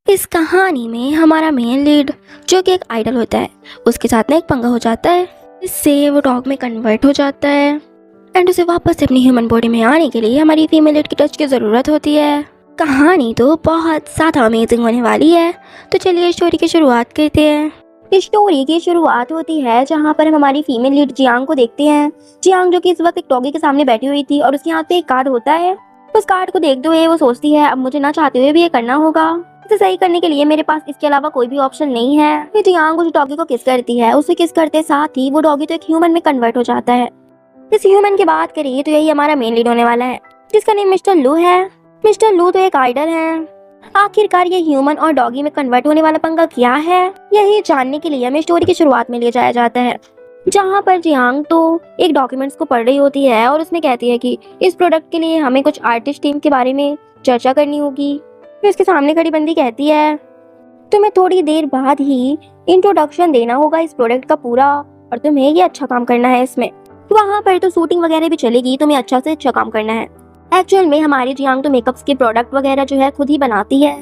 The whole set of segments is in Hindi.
इस कहानी में हमारा मेन लीड जो कि एक आइडल होता है, उसके साथ ना एक पंगा हो जाता है। इससे वो डॉग में कन्वर्ट हो जाता है एंड उसे वापस से अपनी ह्यूमन बॉडी में आने के लिए हमारी फीमेल लीड की टच की ज़रूरत होती है। कहानी तो बहुत ज़्यादा अमेजिंग होने वाली है, तो चलिए स्टोरी की शुरुआत करते हैं। इस स्टोरी की शुरुआत होती है जहाँ पर हम हमारी फीमेल लीड जियांग को देखते हैं। जियांग जो कि इस वक्त एक डॉगी के सामने बैठी हुई थी और उसके हाथ पे एक कार्ड होता है। उस कार्ड को देखते हुए वो सोचती है अब मुझे ना चाहते हुए भी ये करना होगा। इसे सही करने के लिए मेरे पास इसके अलावा कोई भी ऑप्शन नहीं है। ये जियांग उस डॉगी को किस करती है। उसे किस करते साथ ही वो डॉगी तो एक ह्यूमन में कन्वर्ट हो जाता है। इस ह्यूमन की बात करिए तो यही हमारा मेन लीड होने वाला है, जिसका नेम मिस्टर लू है। मिस्टर लू तो एक आइडल है। आखिरकार ये ह्यूमन और डॉगी में कन्वर्ट होने वाला पंगा क्या है, यही जानने के लिए हमें स्टोरी की शुरुआत में ले जाया जाता है, जहाँ पर जियांग तो एक डॉक्यूमेंट्स को पढ़ रही होती है और उसमें कहती है कि इस प्रोडक्ट के लिए हमें कुछ आर्टिस्ट टीम के बारे में चर्चा करनी होगी। फिर उसके सामने खड़ी बंदी कहती है तुम्हें थोड़ी देर बाद ही इंट्रोडक्शन देना होगा इस प्रोडक्ट का पूरा, और तुम्हें ये अच्छा काम करना है इसमें। वहाँ पर तो शूटिंग वगैरह भी चलेगी, तुम्हें अच्छा से अच्छा काम करना है। एक्चुअल में हमारी जियांग तो मेकअप्स के प्रोडक्ट वगैरह जो है खुद ही बनाती है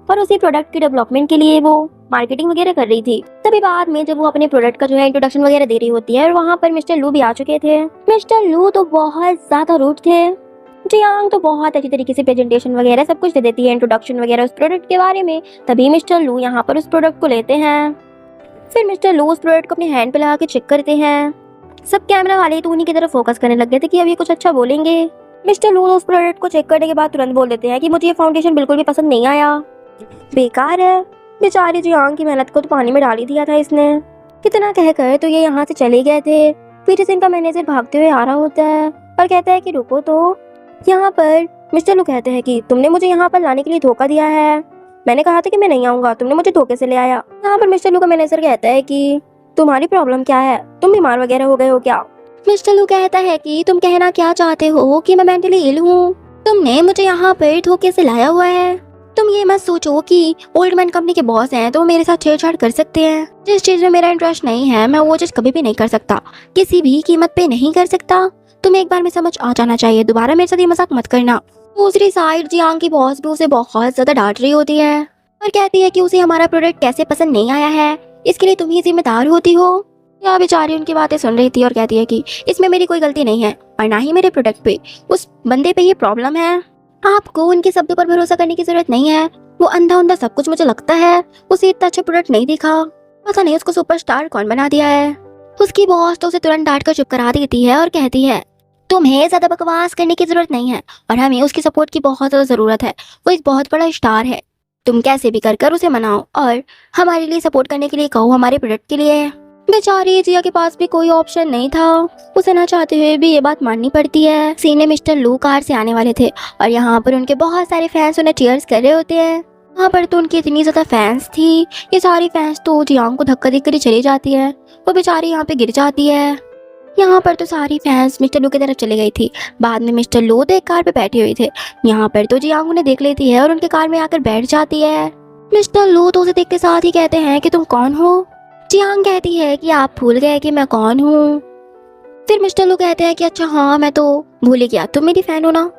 और उसी प्रोडक्ट के डेवलपमेंट के लिए वो मार्केटिंग वगैरह कर रही थी। तभी बाद में जब वो अपने प्रोडक्ट का जो है इंट्रोडक्शन वगैरह दे रही होती है और वहाँ पर मिस्टर लू भी आ चुके थे। मिस्टर लू तो बहुत ज्यादा रूड थे। जियांग तो बहुत अच्छी तरीके से प्रेजेंटेशन वगैरह सब कुछ दे देती है, इंट्रोडक्शन वगैरह उस प्रोडक्ट के बारे में। तभी मिस्टर लू यहाँ पर उस प्रोडक्ट को लेते हैं। फिर मिस्टर लू उस प्रोडक्ट को अपने हैंड पे लगा के चेक करते हैं। सब कैमरा वाले तो उन्हीं की तरफ फोकस करने लग गए थे कि अब ये कुछ अच्छा बोलेंगे। मिस्टर लू उस प्रोडक्ट को चेक करने के बाद तुरंत बोल देते हैं कि मुझे ये फाउंडेशन बिल्कुल भी पसंद नहीं आया, बेकार है। बेचारी जियांग की मेहनत को तो पानी में डाल ही दिया था इसने। कितना कहकर तो ये यहाँ से चले गए थे। पीछे से इनका मैनेजर भागते हुए आ रहा होता है और कहता है कि रुको तो। यहाँ पर मिस्टर लू कहते हैं कि तुमने मुझे यहाँ पर लाने के लिए धोखा दिया है, मैंने कहा था कि मैं नहीं आऊंगा, तुमने मुझे धोखे से ले आया। यहाँ पर मिस्टर लू का मैनेजर कहता है कि तुम्हारी प्रॉब्लम क्या है, तुम बीमार वगैरह हो गए हो क्या। मिस्टर लू कहता है कि तुम कहना क्या चाहते हो कि मैं मेंटली इल हूँ, तुमने मुझे यहाँ पर धोखे से लाया हुआ है। तुम ये मत सोचो कि ओल्ड मैन कंपनी के बॉस हैं तो मेरे साथ छेड़छाड़ कर सकते हैं। जिस चीज में मेरा इंटरेस्ट नहीं है मैं वो चीज कभी भी नहीं कर सकता, किसी भी कीमत पे नहीं कर सकता। तुम्हें एक बार में समझ आ जाना चाहिए, दोबारा मेरे साथ ये मजाक मत करना। दूसरी साइड जियांग की बॉस भी उसे बहुत ज्यादा डांट रही होती है और कहती है कि उसे हमारा प्रोडक्ट कैसे पसंद नहीं आया है, इसके लिए तुम ही जिम्मेदार होती हो। यह बेचारी उनकी बातें सुन रही थी और कहती है कि इसमें मेरी कोई गलती नहीं है और ना ही मेरे प्रोडक्ट पे, उस बंदे पे ये प्रॉब्लम है। आपको उनके शब्दों पर भरोसा करने की जरूरत नहीं है, वो अंधा अंधा सब कुछ मुझे लगता है। उसे इतना अच्छा प्रोडक्ट नहीं दिखा, पता नहीं उसको सुपरस्टार कौन बना दिया है। उसकी बॉस तो उसे तुरंत डांट कर चुप करा देती है और कहती है तुम्हें ज्यादा बकवास करने की जरूरत नहीं है और हमें उसकी सपोर्ट की बहुत ज्यादा जरूरत है। वो एक बहुत बड़ा स्टार है, तुम कैसे भी कर उसे मनाओ और हमारे लिए सपोर्ट करने के लिए कहो, हमारे प्रोडक्ट के लिए। बेचारी जिया के पास भी कोई ऑप्शन नहीं था, उसे ना चाहते हुए भी ये बात माननी पड़ती है। सीने मिस्टर लू कार से आने वाले थे और यहाँ पर उनके बहुत सारे फैंस उन्हें चीयर्स कर रहे होते हैं। वहाँ पर तो उनकी इतनी ज्यादा फैंस थी, ये सारी फैंस तो जियांग को धक्का देकर ही चली जाती है, वो बेचारी यहाँ पे गिर जाती है। यहाँ पर तो सारी फैंस मिस्टर लू की तरफ चली गई थी। बाद में मिस्टर लू तो एक कार पे बैठे हुए थे। यहाँ पर तो जियांग उन्हें देख लेती है और उनके कार में आकर बैठ जाती है। मिस्टर लू तो उसे देख के साथ ही कहते हैं कि तुम कौन हो। जियांग कहती है कि आप भूल गए कि मैं कौन हूँ। फिर मिस्टर लू कहते हैं कि अच्छा हाँ मैं तो भूल ही गया, तुम मेरी फैन हो ना।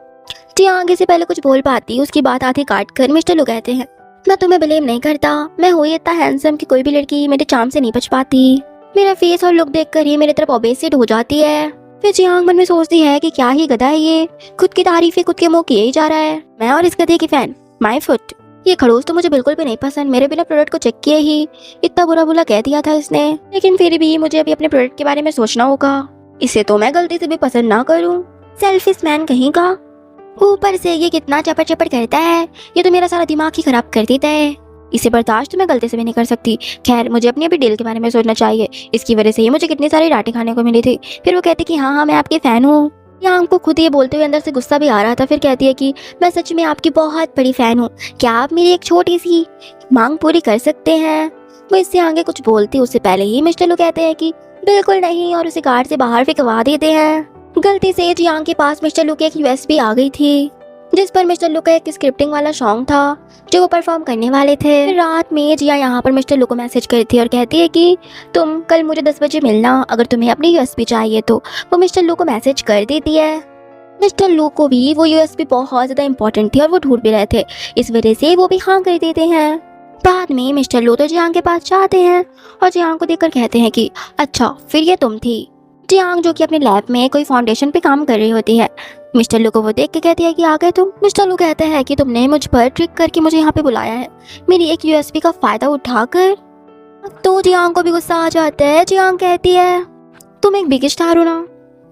जियांग इससे पहले कुछ बोल पाती, उसकी बात आधी काट कर मिस्टर लू कहते हैं मैं तुम्हें ब्लेम नहीं करता, मैं हुई इतना हैंडसम कि कोई भी लड़की मेरे चार्म से नहीं बच पाती। मेरा फेस और लुक देखकर ही मेरी तरफ ऑब्सेसिड हो जाती है। फिर जियांग मन में सोचती है कि क्या ही गधा है ये, खुद की तारीफें खुद के मुंह किए ही जा रहा है। मैं और इस गधे की फैन, माय फुट। ये खड़ूस तो मुझे बिल्कुल भी नहीं पसंद, मेरे बिना प्रोडक्ट को चेक किए ही इतना बुरा बुरा कह दिया था इसने। लेकिन फिर भी मुझे अभी अपने प्रोडक्ट के बारे में सोचना होगा, इसे तो मैं गलती से भी पसंद ना करूं। सेल्फिश मैन कहीं का, ऊपर से ये कितना चपड़ चपड़ करता है, ये तो मेरा सारा दिमाग ही खराब कर देता है। इसे बर्दाश्त तो मैं गलती से भी नहीं कर सकती। खैर मुझे अपनी अभी डील के बारे में सोचना चाहिए, इसकी वजह से ही मुझे कितनी सारी डांटें खाने को मिली थी। फिर वो कहती कि हाँ मैं आपकी फैन हूँ। यहाँ हमको खुद ये बोलते हुए अंदर से गुस्सा भी आ रहा था। फिर कहती है कि मैं सच में आपकी बहुत बड़ी फैन हूँ, क्या आप मेरी एक छोटी सी मांग पूरी कर सकते हैं। वो इससे आगे कुछ बोलती उससे पहले ही मिस्टर लू कहते हैं कि बिल्कुल नहीं और उसे कार से बाहर फेंकवा देते हैं। गलती से जियांग के पास मिस्टर लू की एक यूएसबी आ गई थी, जिस पर मिस्टर लू का एक स्क्रिप्टिंग वाला सॉन्ग था जो वो परफॉर्म करने वाले थे। फिर रात में जिया यहाँ पर मिस्टर लू को मैसेज करती है और कहती है कि तुम कल मुझे 10 बजे मिलना, अगर तुम्हें अपनी यूएसबी चाहिए तो। वो मिस्टर लू को मैसेज कर देती है। मिस्टर लू को भी वो यूएसबी बहुत ज़्यादा इंपॉर्टेंट थी और वो ढूंढ भी रहे थे, इस वजह से वो भी हाँ कर देते हैं। बाद में मिस्टर लू तो जियांग के पास जाते हैं और जियांग को देखकर कहते हैं कि अच्छा फिर ये तुम थी। जियांग जो कि अपने लैब में कोई फाउंडेशन पे काम कर रही होती है, मिस्टर लू को वो देख के कहती है कि आ गए तुम। मिस्टर लू कहते हैं कि तुमने मुझ पर ट्रिक करके मुझे यहाँ पे बुलाया है, मेरी एक यूएसबी का फायदा उठाकर। तो जियांग को भी गुस्सा आ जाता है। जियांग कहती है तुम एक बिग स्टार हो ना,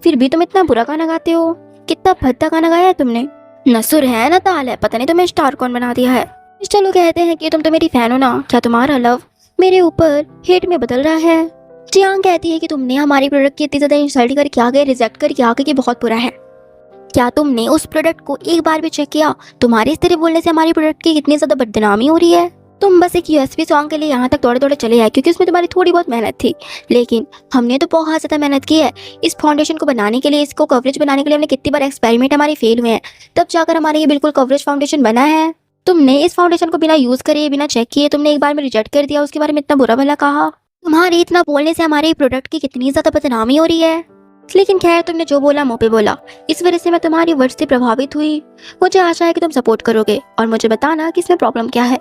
फिर भी तुम इतना बुरा गाना गाते हो, कितना भद्दा गाना गाया है तुमने, न सुर है न ताल है, पता नहीं तुम्हें स्टार कौन बना दिया है। मिस्टर लू कहते हैं कि तुम तो मेरी फैन हो ना, क्या तुम्हारा लव मेरे ऊपर हेट में बदल रहा है। जियांग कहती है कि तुमने हमारी प्रोडक्ट की इतनी ज्यादा इंसल्ट करके आ गए, रिजेक्ट करके आ गए कि बहुत बुरा है। क्या तुमने उस प्रोडक्ट को एक बार भी चेक किया? तुम्हारे इस तरह बोलने से हमारी प्रोडक्ट की कितनी ज्यादा बदनामी हो रही है। तुम बस एक यूएसपी सॉन्ग के लिए यहाँ तक दौड़े दौड़े चले आए क्योंकि उसमें तुम्हारी थोड़ी बहुत मेहनत थी, लेकिन हमने तो बहुत ज़्यादा मेहनत की है इस फाउंडेशन को बनाने के लिए, इसको कवरेज बनाने के लिए। हमने कितनी बार एक्सपेरिमेंट हमारे फेल हुए हैं, तब जाकर हमारे ये बिल्कुल कवरेज फाउंडेशन बना है। तुमने इस फाउंडेशन को बिना यूज़ करे, बिना चेक किए तुमने एक बार में रिजेक्ट कर दिया, उसके बारे में इतना बुरा भला कहा। तुम्हारे इतना बोलने से हमारे प्रोडक्ट की कितनी ज़्यादा बदनामी हो रही है। लेकिन खैर तुमने जो बोला मुँह पे बोला, इस वजह से मैं तुम्हारी वर्ड से प्रभावित हुई। मुझे आशा है कि तुम सपोर्ट करोगे और मुझे बताना कि इसमें प्रॉब्लम क्या है।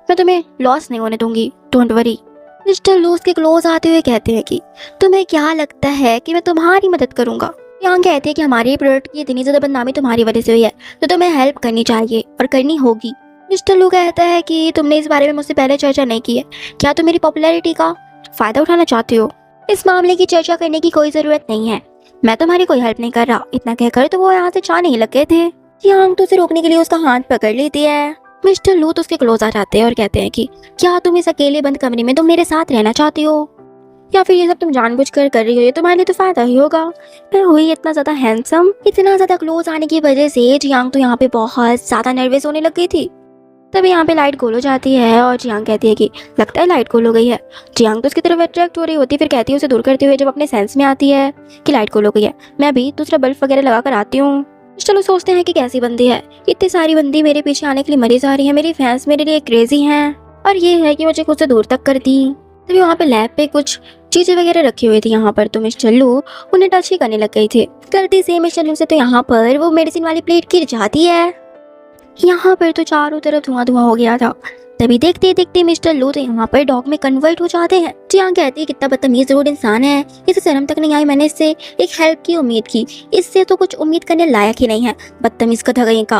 मैं तुम्हें लॉस नहीं होने दूंगी, डोंट वरी। मिस्टर लू के क्लोज आते हुए कहते हैं कि तुम्हें क्या लगता है कि मैं तुम्हारी मदद करूंगा? यहाँ कहते हैं कि हमारे प्रोडक्ट की इतनी ज्यादा बदनामी तुम्हारी वजह से हुई है, तो तुम्हें हेल्प करनी चाहिए और करनी होगी। मिस्टर लू कहता है कि तुमने इस बारे में मुझसे पहले चर्चा नहीं की है, क्या तुम मेरी पॉपुलैरिटी का फायदा उठाना चाहते हो? इस मामले की चर्चा करने की कोई जरूरत नहीं है, मैं तुम्हारी कोई हेल्प नहीं कर रहा। इतना कहकर तो वो यहाँ से जाने ही लगे थे। यहाँ तो उसे रोकने के लिए उसका हाथ पकड़ लेती है। मिस्टर लू तो उसके क्लोज आ जाते हैं और कहते हैं कि क्या तुम इस अकेले बंद कमरे में तुम मेरे साथ रहना चाहती हो, या फिर ये सब तुम जानबूझकर कर रही हो? ये तुम्हारे लिए तो फायदा ही होगा। मैं हुई इतना ज्यादा हैंडसम। इतना ज्यादा क्लोज आने की वजह से जियांग तो यहाँ पे बहुत ज्यादा नर्वस होने लग गई थी। तभी यहाँ पे लाइट गोल हो जाती है और जियांग कहती है कि लगता है लाइट गोल हो गई है। जियांग तो उसकी तरफ अट्रैक्ट हो रही होती, फिर कहती है उसे दूर करते हुए जब अपने सेंस में आती है कि लाइट गोल हो गई है, मैं भी दूसरा बल्ब वगैरह लगा कर आती हूँ। चलो सोचते हैं कि कैसी बंदी है, इतनी सारी बंदी मेरे पीछे आने के लिए मरी जा रही है, मेरी फैंस मेरे लिए क्रेजी हैं और ये है कि मुझे खुद से दूर तक कर दी। तभी वहाँ पे लैब पे कुछ चीजें वगैरह रखी हुई थी यहाँ पर, तो मिस्टर लू उन्हें टच ही करने लग गई थी। गलती से मिस्टर लू से तो यहाँ पर वो मेडिसिन वाली प्लेट गिर जाती है। यहाँ पर तो चारों तरफ धुआं धुआं हो गया था। तभी देखते देखते मिस्टर लू तो यहाँ पर डॉग में कन्वर्ट हो जाते हैं। जियांग कहती है कितना बदतमीज रूड इंसान है, इसे शर्म तक नहीं आई, मैंने इससे एक हेल्प की उम्मीद की, इससे तो कुछ उम्मीद करने लायक ही नहीं है, बदतमीज गधा कहीं का।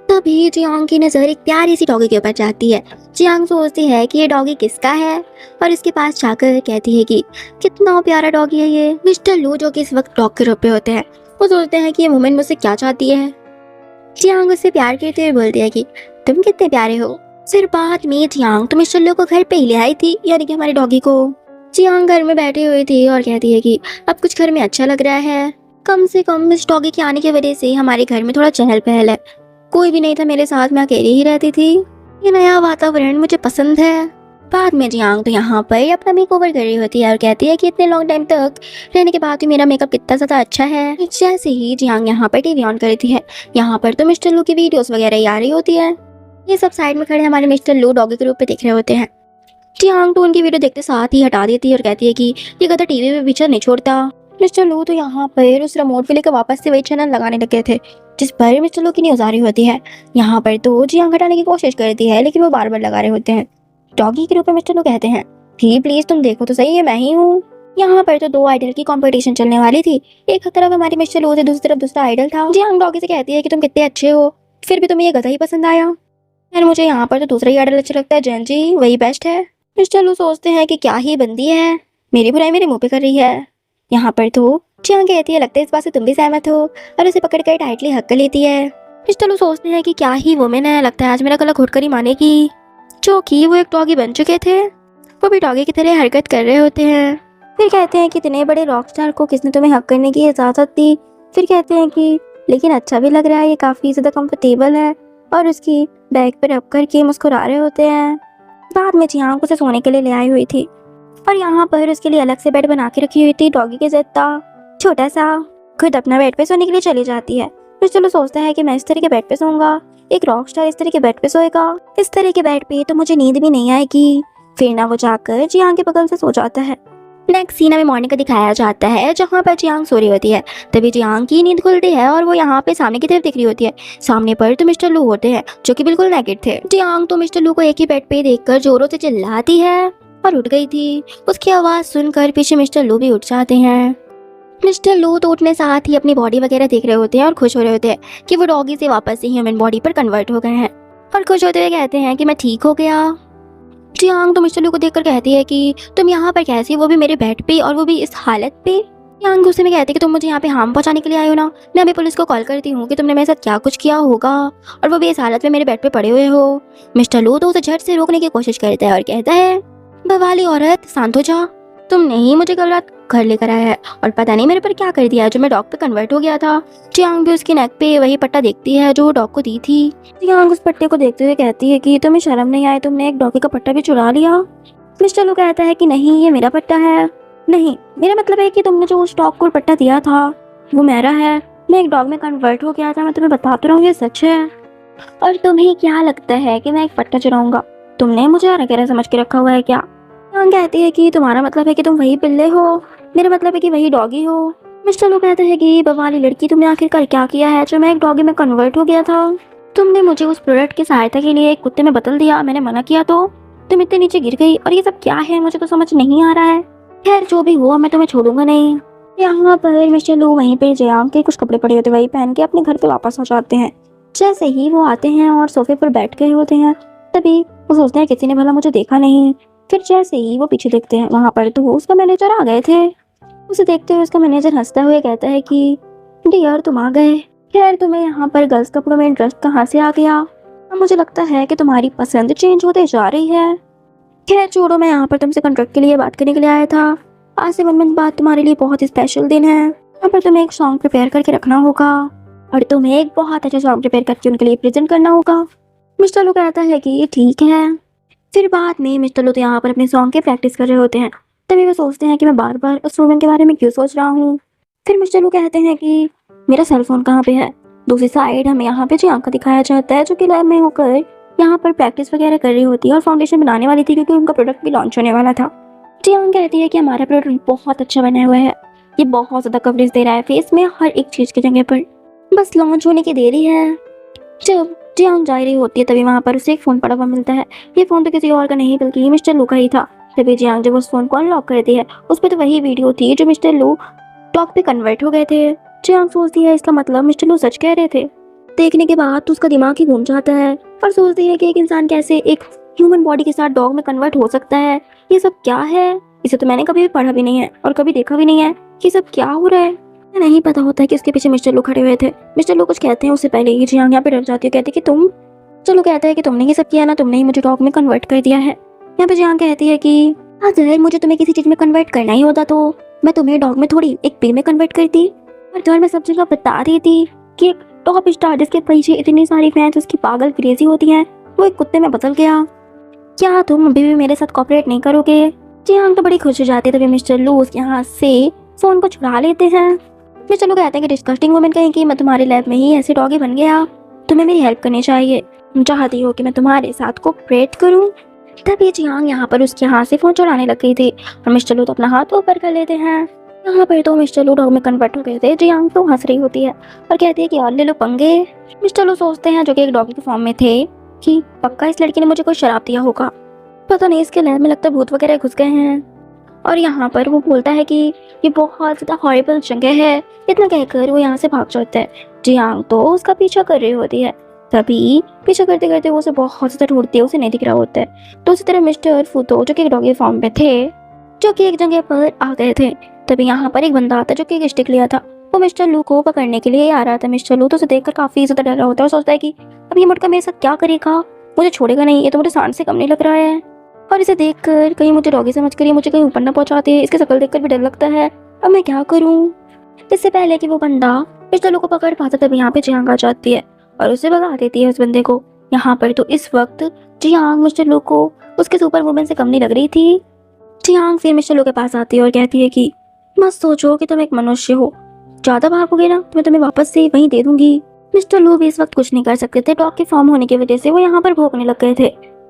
तभी जियांग की नजर एक प्यारी सी डॉगी के ऊपर जाती है। जियांग सोचती है कि ये डॉगी किसका है और इसके पास जाकर कहती है कि कितना प्यारा डॉगी है ये। मिस्टर लू जो कि इस वक्त डॉग के रूप पे होते हैं, वो सोचते हैं कि ये वुमेन मुझसे क्या चाहती है। जियांग उससे प्यार करते हुए बोलती है कि तुम कितने प्यारे हो। फिर बाद में जियांग तो मिस्टर लू को घर पे ही ले आई थी, यानी कि हमारे डॉगी को। जियांग घर में बैठी हुई थी और कहती है कि अब कुछ घर में अच्छा लग रहा है, कम से कम इस डॉगी के आने की वजह से हमारे घर में थोड़ा चहल पहल है। कोई भी नहीं था मेरे साथ, मैं अकेली ही रहती थी, ये नया वातावरण मुझे पसंद है। बाद में जियांग तो यहाँ पर अपना मेकओवर कर रही होती है और कहती है कि इतने लॉन्ग टाइम तक रहने के बाद भी मेरा मेकअप कितना ज़्यादा अच्छा है। जैसे ही जियांग यहाँ पर टीवी ऑन करती है, यहाँ पर तो मिस्टर लू की वीडियोस वगैरह ही आ रही होती है। ये सब साइड में खड़े हमारे मिस्टर लू डॉगी के रूप पे देख रहे होते हैं। जियांग तो उनकी वीडियो देखते साथ ही हटा देती है और कहती है कि ये गधा टीवी पे पिक्चर नहीं छोड़ता। मिस्टर लू तो यहाँ पर उस रिमोट पे लेकर वापस से वही चैनल लगाने लगे थे जिस पर मिस्टर लू की न्यूज़ आ रही होती है। यहाँ पर तो जियांग हटाने की कोशिश करती है, लेकिन वो बार बार लगा रहे होते हैं। डॉगी के रूप में मिस्टर लू कहते हैं कि प्लीज तुम देखो तो सही, है मैं ही हूँ। यहाँ पर तो दो आइडल की कंपटीशन चलने वाली थी, एक तरफ हमारी मिस्टर लू थे, दूसरी तरफ दूसरा आइडल था। जियांग डॉगी से कहती है कि तुम कितने अच्छे हो, फिर भी तुम्हें ये गधा ही पसंद आया। यार मुझे यहाँ पर तो दूसरा ही आइडल अच्छा लगता है, जैन जी वही बेस्ट है। मिस्टर लू सोचते हैं कि क्या ही बंदी है, मेरी बुराई मेरे मुंह पे कर रही है। यहाँ पर तो जियांग कहती है लगता है इस बात से तुम भी सहमत हो, और उसे पकड़ कर टाइटली हक कर लेती है। मिस्टर लू सोचते हैं कि क्या ही वुमेन है, लगता है आज मेरा गला घुट कर ही मानेगी। जो कि वो एक डॉगी बन चुके थे, वो भी डॉगी की तरह हरकत कर रहे होते हैं। फिर कहते हैं कि इतने बड़े रॉक स्टार को किसने तुम्हें हक करने की इजाज़त दी। फिर कहते हैं कि लेकिन अच्छा भी लग रहा है, ये काफ़ी ज़्यादा कंफर्टेबल है, और उसकी बैग पर रख करके मुस्कुरा रहे होते हैं। बाद में जियांग उसे सोने के लिए ले आई हुई थी और यहाँ पर उसके लिए अलग से बेड बना के रखी हुई थी डॉगी के जितना छोटा सा। खुद अपना बेड पे सोने के लिए चली जाती है। फिर चलो सोचता है कि मैं इस तरह के बेड पे सोऊंगा, एक रॉक स्टार इस तरह के बेड पे सोएगा, इस तरह के बेड पे तो मुझे नींद भी नहीं आएगी। फिर ना वो जाकर जियांग के बगल से सो जाता है। नेक्स्ट सीन हमें मॉर्निंग का दिखाया जाता है जहाँ पर जियांग सो रही होती है। तभी जियांग की नींद खुलती है और वो यहाँ पे सामने की तरफ दिख रही होती है। सामने पर तो मिस्टर लू होते हैं जो कि बिल्कुल नेकेड थे। जियांग तो मिस्टर लू को एक ही बेड पे देखकर जोरों से चिल्लाती है और उठ गई थी। उसकी आवाज सुनकर पीछे मिस्टर लू भी उठ जाते हैं। मिस्टर लू तो उठने साथ ही अपनी बॉडी वगैरह देख रहे होते हैं और खुश हो रहे होते हैं कि वो डॉगी से वापस से ह्यूमन बॉडी पर कन्वर्ट हो गए हैं और खुश होते हुए कहते हैं कि मैं ठीक हो गया। जियांग तो मिस्टर लू को देखकर कहती है कि तुम यहाँ पर कैसे, वो भी मेरे बेड पे और वो भी इस हालत पे। जियांग गुस्से में कहती है कि तुम मुझे यहाँ पे हार्म पहुंचाने के लिए आए हो ना। मैं अभी पुलिस को कॉल करती हूँ कि तुमने मेरे साथ क्या कुछ किया होगा और वो भी इस हालत में मेरे बेड पे पड़े हुए हो। मिस्टर लू तो उसे झट से रोकने की कोशिश करता है और कहता है, बवाली औरत शांत हो जा, तुमने ही मुझे कल रात घर लेकर आया है और पता नहीं मेरे पर क्या कर दिया जो मैं डॉग पे कन्वर्ट हो गया था। जियांग भी उसकी नेक पे वही पट्टा देखती है जो वो डॉग को दी थी। जियांग उस पट्टे को देखते हुए कहती है कि तुम्हें शर्म नहीं आए, तुमने एक डॉगी का पट्टा भी चुरा लिया। मिस्टर लू कहता है कि नहीं, ये मेरा पट्टा है। नहीं, मेरा मतलब है कि तुमने जो उस डॉग को पट्टा दिया था वो मेरा है। मैं एक डॉग में कन्वर्ट हो गया था, मैं तुम्हें बताता रहा हूँ, ये सच है। और तुम्हें क्या लगता है कि मैं एक पट्टा चुराऊंगा? तुमने मुझे अकेला समझ के रखा हुआ है क्या? जियांग कहती है कि तुम्हारा मतलब है कि तुम वही पिल्ले हो, मेरा मतलब है कि वही डॉगी हो। मिस्टर लू कहता है कि बवाली लड़की, तुमने आखिरकार क्या किया है जो मैं एक डॉगी में कन्वर्ट हो गया था? तुमने मुझे उस प्रोडक्ट की सहायता के लिए एक कुत्ते में बदल दिया, मैंने मना किया तो तुम इतने नीचे गिर गई और ये सब क्या है, मुझे तो समझ नहीं आ रहा है। खैर जो भी हुआ, मैं तुम्हें छोड़ूंगा नहीं। यहाँ पर मिस्टर लू वहीं पे जियांग के कुछ कपड़े पड़े होते वही पहन के अपने घर पे वापस आ जाते हैं। जैसे ही वो आते हैं और सोफे पर बैठ गए होते हैं तभी वो सोचते हैं किसी ने भला मुझे देखा नहीं। फिर जैसे ही वो पीछे देखते हैं वहां पर तो उसका मैनेजर आ गए थे। उसे देखते हुए उसका मैनेजर हंसता हुए कहता है कि डियर तुम आ गए। खैर तुम्हें यहाँ पर गर्ल्स कपड़ों में इंटरेस्ट कहाँ से आ गया? अब मुझे लगता है कि तुम्हारी पसंद चेंज होते जा रही है। खैर छोड़ो, मैं यहाँ पर तुमसे कॉन्ट्रैक्ट के लिए बात करने के लिए आया था। आज से 1 मंथ बाद तुम्हारे लिए बहुत स्पेशल दिन है। यहाँ पर तुम्हें एक सॉन्ग प्रिपेयर करके रखना होगा और तुम्हें एक बहुत अच्छा सॉन्ग प्रिपेयर करके उनके लिए प्रेजेंट करना होगा। मिस्टर लू कहता है कि ये ठीक है। फिर बाद में मिस्टर लू तो यहाँ पर अपने सॉन्ग की प्रैक्टिस कर रहे होते हैं। तभी वो सोचते हैं कि मैं बार बार उस वुमेन के बारे में क्यों सोच रहा हूँ। फिर मिस्टर लू कहते हैं कि मेरा सेल फोन कहाँ पे है। दूसरी साइड हमें यहाँ पे जियांग का दिखाया जाता है जो कि लैब में होकर यहाँ पर प्रैक्टिस वगैरह कर रही होती है और फाउंडेशन बनाने वाली थी क्योंकि उनका प्रोडक्ट भी लॉन्च होने वाला था। जियांग कहती है कि हमारा प्रोडक्ट बहुत अच्छा बना हुआ है, ये बहुत ज़्यादा कवरेज दे रहा है फेस में हर एक चीज़ की जगह पर, बस लॉन्च होने की देरी है। जब जियांग जा रही होती है तभी वहाँ पर उसे एक फ़ोन पड़ा हुआ मिलता है। ये फ़ोन तो किसी और का नहीं बल्कि मिस्टर लू का ही था। तभी जियांग जब उस फ़ोन को अनलॉक करती है उस पर तो वही वीडियो थी जो मिस्टर लू डॉग पे कन्वर्ट हो गए थे। जियांग सोचती है इसका मतलब मिस्टर लू सच कह रहे थे। देखने के बाद तो उसका दिमाग ही घूम जाता है और सोचती है कि एक इंसान कैसे एक ह्यूमन बॉडी के साथ डॉग में कन्वर्ट हो सकता है, ये सब क्या है। इसे तो मैंने कभी भी पढ़ा भी नहीं है और कभी देखा भी नहीं है कि सब क्या हो रहा है। नहीं पता होता है कि उसके पीछे मिस्टर लू खड़े हुए थे। मिस्टर लू कुछ कहते हैं उससे पहले ही जियांग यहाँ पे डर जाती है, कहती है कि तुम, चलो कहता है कि तुमने ये सब किया ना, तुमने ही मुझे डॉग में कन्वर्ट कर दिया है। यहाँ पे जियांग कहती है कि अगर मुझे तुम्हें किसी चीज में कन्वर्ट करना ही होता तो मैं तुम्हें डॉग में थोड़ी एक पेड़ में कन्वर्ट करती और तुम्हें मैं सब जगह बता देती कि एक टॉप स्टार जिसके पीछे इतनी सारी फैंस उसकी पागल क्रेजी होती हैं वो एक कुत्ते में बदल गया। क्या तुम अभी भी मेरे साथ कॉपरेट नहीं करोगे? जियांग तो बड़ी खुश हो जाती है। तभी मिस्टर लू उसके हाथ से फोन को छुड़ा लेते हैं। मिस्टर लू कहते हैं कि डिस्कस्टिंग वुमेन कहें कि मैं तुम्हारे लैब में ही ऐसे डॉगी बन गया, तुम्हें मेरी हेल्प करनी चाहिए, तुम चाहती हो कि मैं तुम्हारे साथ कोऑपरेट करूं। तभी जियांग यहाँ पर उसके हाथ से फोन चुराने लग गई थी और मिस्टर लू तो अपना हाथ ऊपर कर लेते हैं। यहाँ पर तो मिस्टर लू डॉग में कन्वर्ट हो गए थे। जियांग तो हंस रही होती है और कहती है कि और ले लो पंगे। मिस्टर लू सोचते हैं जो कि एक डॉगी के फॉर्म में थे कि पक्का इस लड़की ने मुझे कोई शराब दिया होगा, पता नहीं इसके लैब में लगता भूत वगैरह घुस गए हैं। और यहाँ पर वो बोलता है कि ये बहुत ज़्यादा हॉरिबल जगह है। इतना कहकर वो यहाँ से भाग जाता है। जियांग तो उसका पीछा कर रही होती है। तभी पीछा करते करते वो उसे बहुत ज़्यादा ढूंढती है, उसे नहीं दिख रहा होता है। तो उसी तरह मिस्टर फूतो जो कि एक डॉगी फॉर्म पे थे, जो कि एक जगह पर आ गए थे। तभी यहाँ पर एक बंदा आता है जो कि एक स्टिक लिया था, वो मिस्टर लू को पकड़ने के लिए आ रहा था। मिस्टर लू तो उसे देखकर काफ़ी ज़्यादा डरा होता है और सोचता है कि अब ये मुड़का मेरे साथ क्या करेगा, मुझे छोड़ेगा नहीं, ये तो मुझे सांड से कम नहीं लग रहा है। और इसे देखकर कहीं मुझे डॉगी समझ कर मुझे कहीं ऊपर ना पहुंचाते हैं, इसकी शक्ल देखकर भी डर लगता है। अब मैं क्या करूं? इससे पहले कि वो बंदा मिस्टर लू को पकड़ पाता तभी यहाँ पे जियांग आ जाती है और उसे भगा देती है उस बंदे को। यहाँ पर तो इस वक्त जियांग मिस्टर लू को उसके सुपर वुमेन से कम नहीं लग रही थी। जियांग फिर मिस्टर लू के पास आती है और कहती है कि मत सोचो कि तुम एक मनुष्य हो, ज्यादा भागोगे ना तो मैं तुम्हें वापस से वहीं दे दूंगी। मिस्टर लू भी इस वक्त कुछ नहीं कर सकते थे, डॉग के फॉर्म होने की वजह से वो यहाँ पर भौंकने लग गए थे।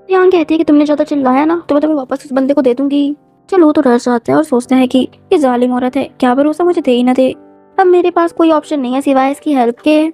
जियांग कहती है कि तुमने ज्यादा चिल्लाया ना तो मैं तुम्हें वापस उस बंदे को दे दूंगी। चलो तो डर जाता है और सोचता है कि ये जालिम औरत है, क्या भरोसा मुझे दे ही ना दे। अब मेरे पास कोई ऑप्शन नहीं है सिवाय इसकी हेल्प के।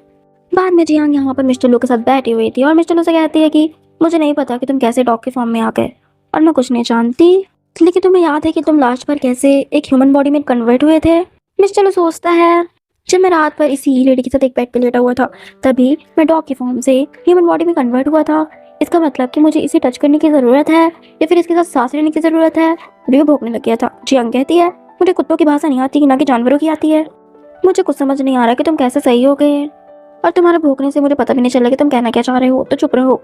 बाद में जियांग यहाँ पर मिस्टर लू के साथ बैठी हुई थी और मिस्टर लू से कहती है कि मुझे नहीं पता कि तुम कैसे डॉग के फॉर्म में आ गए और मैं कुछ नहीं जानती, लेकिन तुम्हें याद है कि तुम लास्ट पर कैसे एक ह्यूमन बॉडी में कन्वर्ट हुए थे। मिस्टर लू सोचता है जब मैं रात पर इसी लेडी के साथ एक बेड पे लेटा हुआ था तभी मैं डॉग के फॉर्म से ह्यूमन बॉडी में कन्वर्ट हुआ था। इसका मतलब कि मुझे इसे टच करने की ज़रूरत है या फिर इसके साथ सांस लेने की ज़रूरत है। अभी वो भौंकने लग गया था। जियांग कहती है मुझे कुत्तों की भाषा नहीं आती, ना कि जानवरों की आती है। मुझे कुछ समझ नहीं आ रहा कि तुम कैसे सही हो गए और तुम्हारे भौंकने से मुझे पता भी नहीं चला कि तुम कहना क्या चाह रहे हो, तो चुप रहो।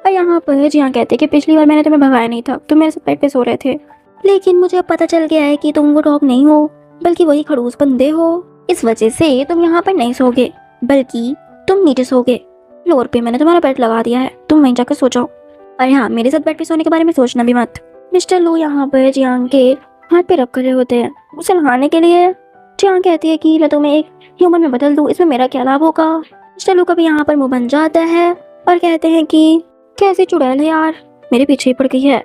और यहाँ पर जियांग कहते हैं कि पिछली बार मैंने तुम्हें भगाया नहीं था, तुम मेरे साथ बेड पे सो रहे थे, लेकिन मुझे अब पता चल गया है कि तुम वो डॉग नहीं हो बल्कि वही खड़ूस बंदे हो। इस वजह से तुम यहाँ पर नहीं सोगे बल्कि तुम नीचे सोगे। फ्लोर पे मैंने तुम्हारा बेड लगा दिया है, तुम वहीं जाकर सो जाओ। और हाँ, मेरे साथ बेड पे सोने के बारे में सोचना भी मत। मिस्टर लू यहाँ पर जियांग के हाथ पे रख रहे होते हैं उसे नहाने के लिए। जियांग कहती है कि मैं तुम्हें एक ह्यूमन में बदल दूँ, इसमें मेरा क्या लाभ होगा। मिस्टर लू का भी यहाँ पर मुंह बन जाता है और कहते हैं कि कैसी चुड़ैल है यार, मेरे पीछे ही पड़ गई है,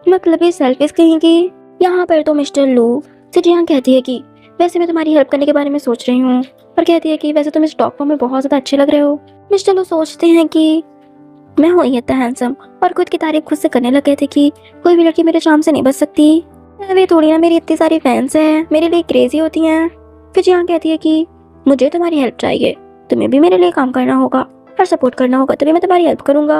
मतलब ये सेल्फिश कहेंगी। यहाँ पर तो मिस्टर लू से जियांग कहती है कि वैसे मैं तुम्हारी हेल्प करने के बारे में सोच रही हूँ, और कहती है कि वैसे तुम इस डॉग फॉर्म में बहुत ज़्यादा अच्छे लग रहे हो। मिस्टर लू सोचते हैं कि मैं हूँ इतना हैंडसम और खुद की तारीफ खुद से करने लगे थे कि कोई भी लड़की मेरे चार्म से नहीं बच सकती। वे थोड़ी ना मेरी इतनी सारी फैंस हैं, मेरे लिए क्रेजी होती हैं। फिर जियांग कहती है कि मुझे तुम्हारी हेल्प चाहिए, तुम्हें भी मेरे लिए काम करना होगा और सपोर्ट करना होगा, तभी मैं तुम्हारी हेल्प करूँगा।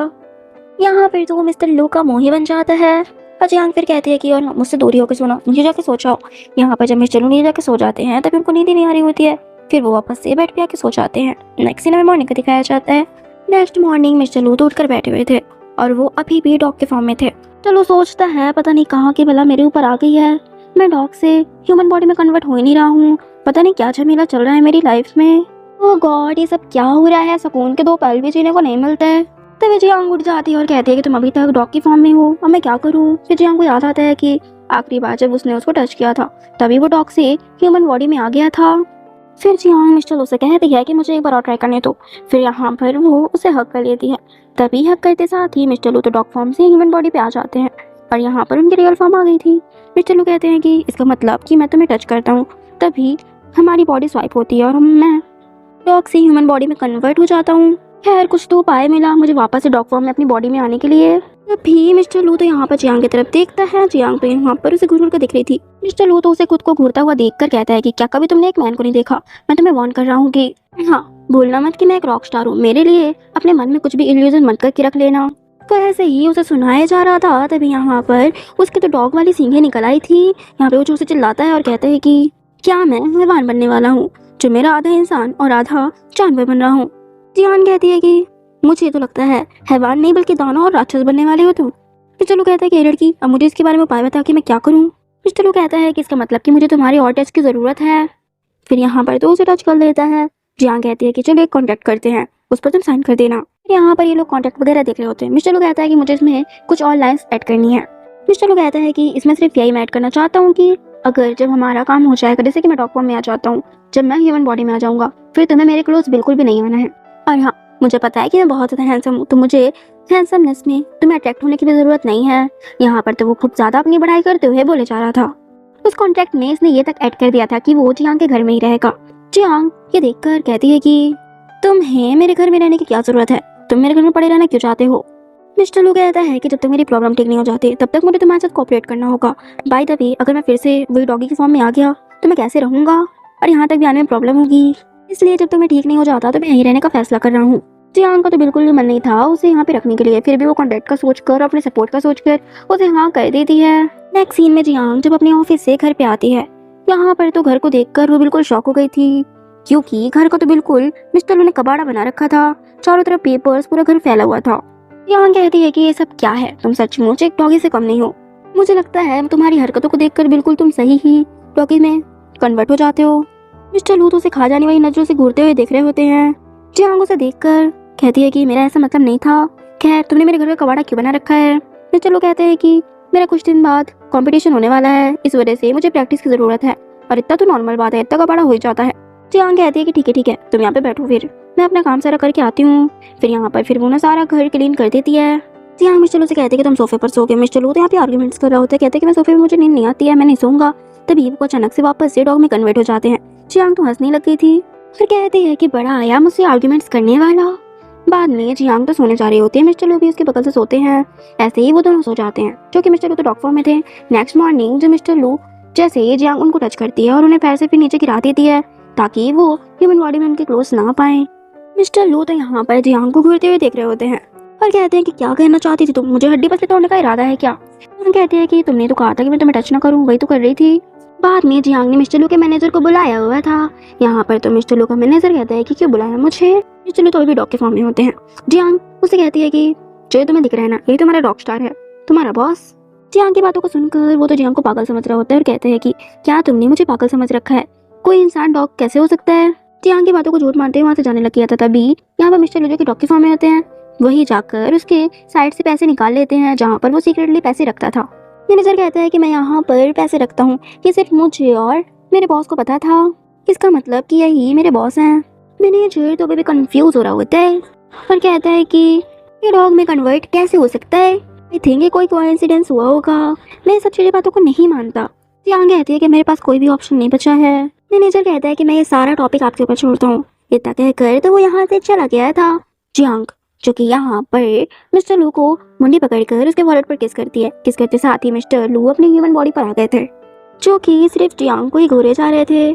यहाँ पर तो मिस्टर लू का मुँह ही बन जाता है और जियांग फिर कहती है कि और मुझसे दूरी होकर सोना, नीचे जाके सो जाओ। यहाँ पर जब मिस्टर लू नीचे जाके सो जाते हैं तभी उनको नींद ही नहीं आ रही होती है, फिर वो वापस से बेड पे आके सो जाते हैं। नेक्स्ट सीन में मॉर्निंग का दिखाया जाता है। नेक्स्ट मॉर्निंग मिस्टर लू तो उठकर बैठे हुए थे और वो अभी भी डॉग के फॉर्म में थे। चलो सोचता है पता नहीं कहाँ की भला मेरे ऊपर आ गई है, मैं डॉग से ह्यूमन बॉडी में कन्वर्ट हो ही नहीं रहा हूँ, पता नहीं क्या झमेला चल रहा है मेरी लाइफ में। ओह गॉड, ये सब क्या हो रहा है, सुकून के दो पल भी जीने को नहीं मिलते हैं। तभी जियांग उठ जाती है और कहती है कि तुम अभी तक डॉग की फॉर्म में हो, अब मैं क्या करूँ। फिर जियांग को याद आता है कि आखिरी बार जब उसने उसको टच किया था तभी वो डॉग से ह्यूमन बॉडी में आ गया था। फिर जियांग मिस्टर लू से कहती है कि मुझे एक बार और ट्राई करने दो। फिर यहाँ पर वो उसे हक कर लेती है, तभी हक करते साथ ही मिस्टर लू तो डॉग फॉर्म से ह्यूमन बॉडी पे आ जाते हैं और यहाँ पर उनकी रियल फॉर्म आ गई थी। मिस्टर लू कहते हैं कि इसका मतलब कि मैं तुम्हें टच करता हूँ तभी हमारी बॉडी स्वाइप होती है और मैं डॉग से ह्यूमन बॉडी में कन्वर्ट हो जाता हूँ। खैर कुछ तो उपाय मिला मुझे वापस से डॉग फॉर्म में अपनी बॉडी में आने के लिए। तभी मिस्टर लू तो यहाँ पर जियांग की तरफ देखता है। जियांग तो यहाँ पर उसे घूर कर दिख रही थी। मिस्टर लू तो उसे खुद को घूरता हुआ देखकर कहता है कि क्या कभी तुमने एक मैन को नहीं देखा, मैं तुम्हें वार्न कर रहा हूँ कि हाँ भूलना मत कि मैं एक रॉक स्टार हूँ, मेरे लिए अपने मन में कुछ भी इल्यूजन मत करके रख लेना। तो ऐसे ही उसे सुनाया जा रहा था तभी यहाँ पर उसकी तो डॉग वाली सींगें निकल आई थी। यहाँ पे वो जोर से चिल्लाता है और कहता है कि क्या मैं हैवान बनने वाला हूँ जो मेरा आधा इंसान और आधा जानवर बन रहा हूँ। जियांग कहती है कि मुझे तो लगता है हैवान नहीं बल्कि दानव और राक्षस बनने वाले हो तुम। मिस्टर लू कहता है कि लड़की अब मुझे इसके बारे में उपाय बता कि मैं क्या करूँ। मिस्टर लू कहता है कि इसका मतलब कि मुझे तुम्हारी और टच की ज़रूरत है। फिर यहाँ पर तो उसे टच कर लेता है। जियांग कहती है कि चलो एक कॉन्टैक्ट करते हैं, उस पर तुम साइन कर देना। यहाँ पर ये लोग कॉन्टैक्ट वगैरह देख रहे होते हैं। मिस्टर लू कहता है कि मुझे इसमें कुछ और लाइन्स ऐड करनी है। मिस्टर लू कहता है कि इसमें सिर्फ यही मैं ऐड करना चाहता हूँ कि अगर जब हमारा काम हो जाएगा, जैसे कि मैं डॉग फॉर्म में आ जाता हूँ, जब मैं ह्यूमन बॉडी में आ जाऊँगा, फिर तुम्हें मेरे क्लोज बिल्कुल भी नहीं आना है। और हाँ, मुझे पता है कि मैं बहुत ज़्यादा हैंडसम हूँ, तो मुझे हैंडसमनेस में तुम्हें अट्रैक्ट होने की भी ज़रूरत नहीं है। यहाँ पर तो वो खूब ज़्यादा अपनी बढ़ाई करते हुए बोले जा रहा था। उस कॉन्ट्रैक्ट में इसने ये तक ऐड कर दिया था कि वो जियांग के घर में ही रहेगा। जियांग ये देखकर कहती है कि तुम्हें मेरे घर में रहने की क्या ज़रूरत है, तुम मेरे घर में पड़े रहना क्यों चाहते हो। मिस्टर लू कहता है कि जब तक मेरी प्रॉब्लम ठीक नहीं हो जाती तब तक मुझे तुम्हारे साथ कोऑपरेट करना होगा। बाय द वे, अगर मैं फिर से वही डॉगी की फॉर्म में आ गया तो मैं कैसे रहूँगा और यहाँ तक भी आने में प्रॉब्लम होगी, इसलिए जब तक मैं ठीक नहीं हो जाता तो मैं यहीं रहने का फैसला कर रहा हूँ। जियांग का तो बिल्कुल भी मन नहीं था उसे यहाँ पे रखने के लिए, फिर भी वो कॉन्टैक्ट का सोचकर अपने सपोर्ट का सोचकर उसे हाँ कर देती है। नेक्स्ट सीन में जियांग जब अपने ऑफिस से घर पे आती है, यहाँ पर तो घर को देखकर वो बिल्कुल शॉक हो गई थी, क्योंकि घर का तो बिल्कुल मिस्टर लू ने कबाड़ा बना रखा था, चारों तरफ पेपर्स, पूरा घर फैला हुआ था। जियांग कहती है कि ये सब क्या है, तुम सचमुच एक डॉगी से कम नहीं हो। मुझे लगता है तुम्हारी हरकतों को देखकर बिल्कुल तुम सही ही डॉगी में कन्वर्ट हो जाते हो। मिस्टर लू तो उसे खा जाने वाली नजरों से घूरते हुए देख रहे होते हैं। जियांग उसे देखकर कहती है कि मेरा ऐसा मतलब नहीं था, खैर तुमने मेरे घर का कबाड़ा क्यों बना रखा है। मिस्टर लू कहते हैं कि मेरा कुछ दिन बाद कंपटीशन होने वाला है, इस वजह से मुझे प्रैक्टिस की जरूरत है, और इतना तो नॉर्मल बात है, इतना कबाड़ा हो ही जाता है। जियांग कहती है कि ठीक है तुम यहाँ पे बैठो, फिर मैं अपना काम सारा करके आती हूँ। फिर यहाँ पर फिर वो ना सारा घर क्लीन कर देती है। जियांग मिस्टर लू से कहते हैं कि तुम सोफे पर सो गए। मिस्टर लू तो यहाँ पे आर्ग्यूमेंट्स कर रहे होते हैं, कहते हैं कि मैं सोफे पे, मुझे नींद नहीं आती है, मैं नहीं सोऊंगा। तभी वो अचानक से वापस से डॉग में कन्वर्ट हो जाते हैं। जियांग तो हंसने लग गई थी और कहते हैं कि बड़ा आया मुझसे आर्ग्यूमेंट्स करने वाला। बाद में जियांग तो सोने जा रही होती है, मिस्टर लू भी उसके बगल से सोते हैं। ऐसे ही वो दोनों सो जाते हैं, जो कि मिस्टर लू तो डॉग फॉर्म में थे। नेक्स्ट मॉर्निंग जो मिस्टर लू जैसे ही जियांग उनको टच करती है और उन्हें पैर से फिर नीचे गिरा देती है ताकि वो ह्यूमन बॉडी में उनके क्लोज ना पाए। मिस्टर लू तो यहाँ पर जियांग को घूरते हुए देख रहे होते हैं और कहते हैं कि क्या कहना चाहती थी तुम, मुझे हड्डी पसली तोड़ने का इरादा है क्या? हम कहते हैं कि तुमने तो कहा था कि मैं तुम्हें टच ना करूं, वही तो कर रही थी। बाद में जियांग ने मिस्टर लू के मैनेजर को बुलाया हुआ था। यहाँ पर तो मिस्टर लू का मैनेजर कहता है कि क्यों बुलाया मुझे। मिस्टर लू तो अभी डॉग के फॉर्म में होते हैं। जियांग उससे कहती है कि जो तुम्हें दिख रहा है ना, यही तुम्हारा रॉक स्टार है, तुम्हारा बॉस। जियांग की बातों को सुनकर वो तो जियांग को पागल समझ रहा होता है और कहते हैं कि क्या तुमने मुझे पागल समझ रखा है, कोई इंसान डॉग कैसे हो सकता है। जियांग की बातों को झूठ मानते हुए वहाँ से जाने लग गया था। तभी यहाँ पर मिस्टर लू जो कि डॉग के फॉर्म में होते हैं, वही जाकर उसके साइड से पैसे निकाल लेते हैं जहाँ पर वो सीक्रेटली पैसे रखता था। मैनेजर कहता है कि मैं यहाँ पर पैसे रखता हूँ, ये सिर्फ मुझे और मेरे बॉस को पता था, इसका मतलब कि यही मेरे बॉस हैं। मैनेजर तो अभी भी कंफ्यूज हो रहा होता है और कहता है कि ये डॉग में कन्वर्ट कैसे हो सकता है, आई थिंक ये कोई कोइंसिडेंस हुआ होगा, मैं सब चीज़ें बातों को नहीं मानता। जियांग कहती है कि मेरे पास कोई भी ऑप्शन नहीं बचा है। मैनेजर कहता है कि मैं ये सारा टॉपिक आपके ऊपर छोड़ता हूँ। इतना कहकर तो वो यहाँ से चला गया था। जियांग जो कि यहाँ पर मिस्टर लू को मुंडी पकड़कर उसके वॉलेट पर किस करती है। किस करते साथ ही मिस्टर लू अपनी ह्यूमन बॉडी पर आ गए थे, जो कि सिर्फ जियांग को ही घूरे जा रहे थे।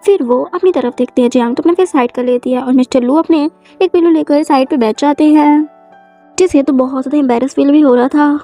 फिर वो अपनी तरफ देखते हैं, जियांग तो अपना फेस साइड कर लेती है और मिस्टर लू अपने एक पिलो लेकर साइड पे बैठ जाते हैं, जिसे तो बहुत ज़्यादा एम्बैरस फील भी हो रहा था।